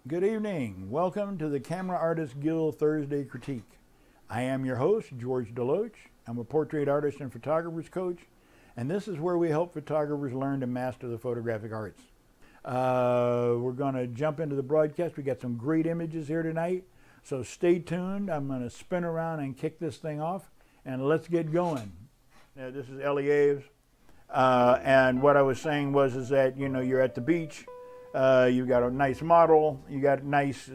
Good evening. Welcome to the Camera Artist Guild Thursday Critique. I am your host, George DeLoache. I'm a portrait artist and photographer's coach, and this is where we help photographers learn to master the photographic arts. We're going to jump into the broadcast. We got some great images here tonight, so stay tuned. I'm going to spin around and kick this thing off, and let's get going. This is 𝐦𝐤𝐤𝐤, and what I was saying was that you're at the beach. You got a nice model. You got nice,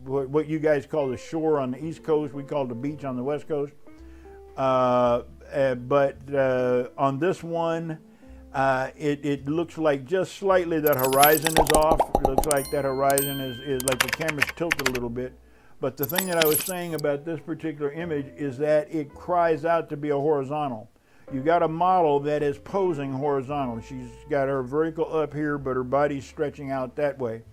what you guys call the shore on the East Coast. We call it the beach on the West Coast. But on this one, it looks like just slightly that horizon is off. It looks like that horizon is like the camera's tilted a little bit. But the thing that I was saying about this particular image is that it cries out to be a horizontal. You got a model that is posing horizontal. She's got her vertical up here, but her body's stretching out that way.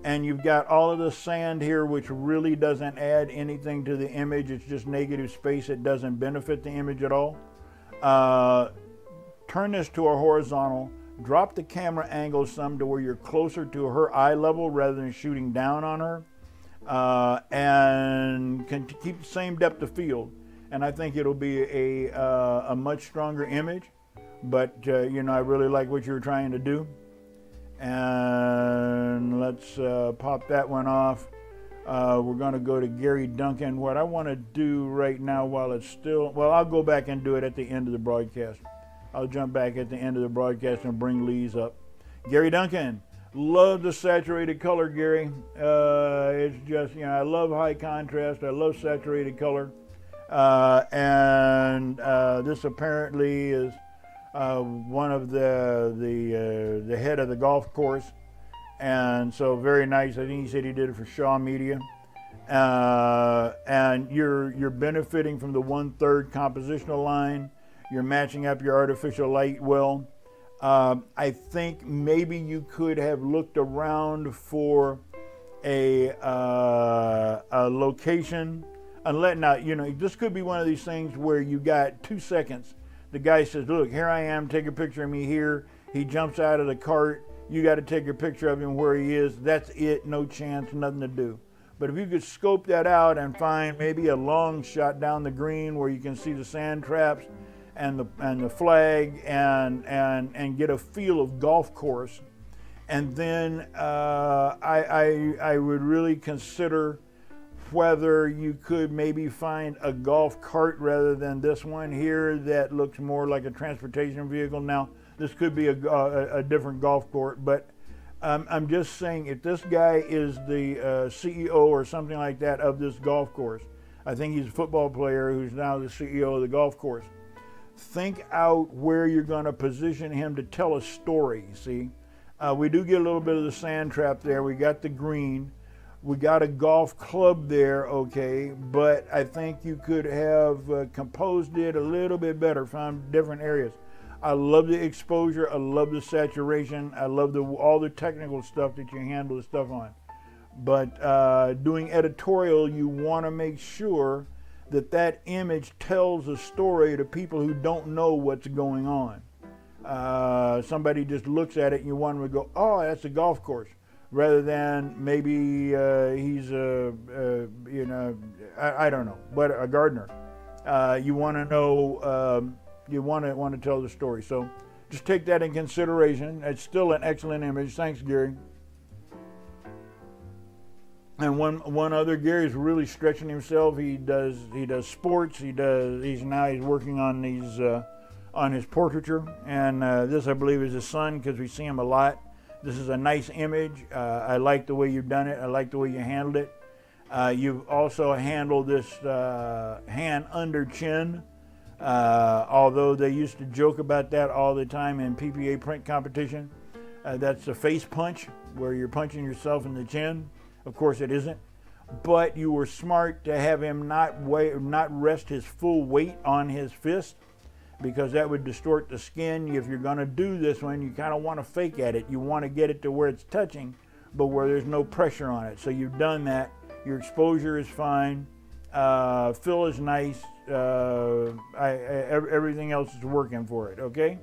And you've got all of the sand here, which really doesn't add anything to the image. It's just negative space. It doesn't benefit the image at all. Turn this to a horizontal. Drop the camera angle some to where you're closer to her eye level rather than shooting down on her. And can keep the same depth of field. And I think it'll be a much stronger image, but I really like what you were trying to do. And let's pop that one off. We're going to go to 𝐥𝐤𝐤𝐞. What I want to do right now while it's still, well, I'll go back and do it at the end of the broadcast. I'll jump back at the end of the broadcast and bring Lee's up. 𝐥𝐤𝐤𝐞. Love the saturated color, Gary. It's just, I love high contrast. I love saturated color. This apparently is one of the head of the golf course, and so very nice. I think he said he did it for Shaw Media, and you're benefiting from the 1/3 compositional line. You're matching up your artificial light well. I think maybe you could have looked around for a location. Now, this could be one of these things where you got 2 seconds. The guy says, look, here I am, take a picture of me here. He jumps out of the cart. You got to take a picture of him where he is. That's it, no chance, nothing to do. But if you could scope that out and find maybe a long shot down the green where you can see the sand traps and the flag and get a feel of golf course. And then I would really consider whether you could maybe find a golf cart rather than this one here that looks more like a transportation vehicle. Now, this could be a different golf court, but I'm just saying if this guy is the CEO or something like that of this golf course, I think he's a football player who's now the CEO of the golf course. Think out where you're going to position him to tell a story, see? We do get a little bit of the sand trap there. We got the green. We got a golf club there, okay, but I think you could have composed it a little bit better, found different areas. I love the exposure. I love the saturation. I love all the technical stuff that you handle the stuff on. But doing editorial, you want to make sure that image tells a story to people who don't know what's going on. Somebody just looks at it and you want them to go, oh, that's a golf course. Rather than maybe he's I don't know, but a gardener. You want to know, you want to tell the story. So just take that in consideration. It's still an excellent image. Thanks, Gary. And one other, Gary's really stretching himself. He does sports. He's working on these on his portraiture, and this I believe is his son because we see him a lot. This is a nice image. I like the way you've done it. I like the way you handled it. You've also handled this hand under chin, although they used to joke about that all the time in PPA print competition. That's a face punch, where you're punching yourself in the chin. Of course it isn't. But you were smart to have him not rest his full weight on his fist, because that would distort the skin. If you're going to do this one, you kind of want to fake at it. You want to get it to where it's touching, but where there's no pressure on it. So you've done that. Your exposure is fine. Fill is nice. Everything else is working for it, okay?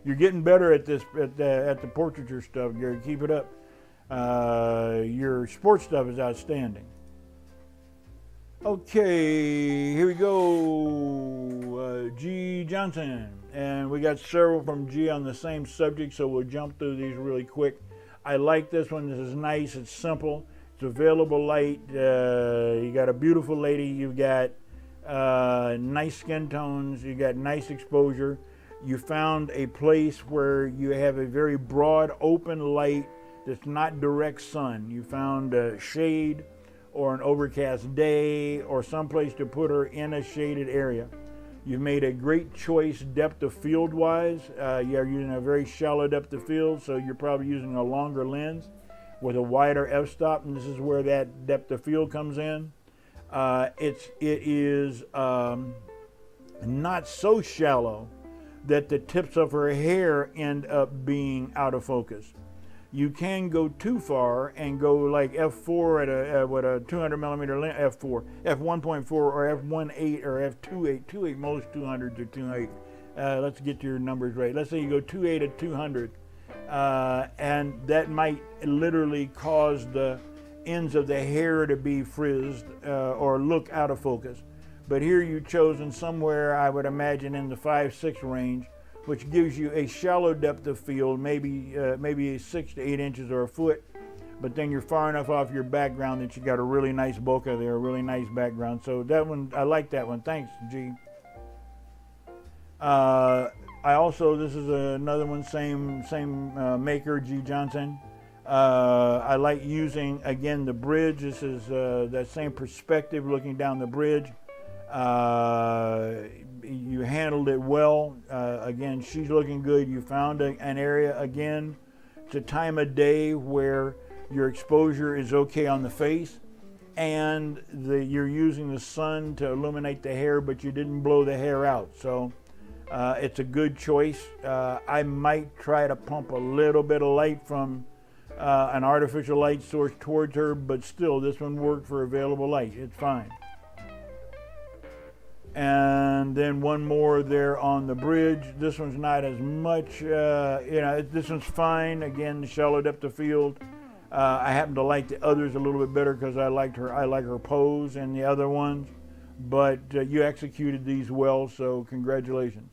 You're getting better at this, at the portraiture stuff, Gary. Keep it up. Your sports stuff is outstanding. Okay, here we go. G. Johnson. And we got several from G on the same subject, so we'll jump through these really quick. I like this one. This is nice. It's simple. It's available light. You got a beautiful lady. You've got nice skin tones. You got nice exposure. You found a place where you have a very broad, open light that's not direct sun. You found a shade or an overcast day or someplace to put her in a shaded area. You've made a great choice depth of field wise. You're using a very shallow depth of field, so you're probably using a longer lens with a wider f-stop, and this is where that depth of field comes in. It is not so shallow that the tips of her hair end up being out of focus. You can go too far and go like f4 with a 200 millimeter lens, f4, f1.4 or f1.8 or f2.8. 2.8, most 200s are 2.8. Let's get your numbers right. Let's say you go 2.8 at 200, and that might literally cause the ends of the hair to be frizzed or look out of focus. But here you've chosen somewhere, I would imagine, in the 5-6 range, which gives you a shallow depth of field, maybe 6 to 8 inches or a foot, but then you're far enough off your background that you got a really nice bokeh there, a really nice background. So that one, I like that one. Thanks, G. This is another one, same maker, G. Johnson. I like using, again, the bridge. This is that same perspective looking down the bridge. You handled it well. Again, she's looking good. You found an area, again, it's a time of day where your exposure is okay on the face, and you're using the sun to illuminate the hair, but you didn't blow the hair out. So it's a good choice. I might try to pump a little bit of light from an artificial light source towards her, but still, this one worked for available light. It's fine. And then one more there on the bridge. This one's not as much, this one's fine. Again, the shallow depth of field. I happen to like the others a little bit better because I like her pose and the other ones. But you executed these well, so congratulations.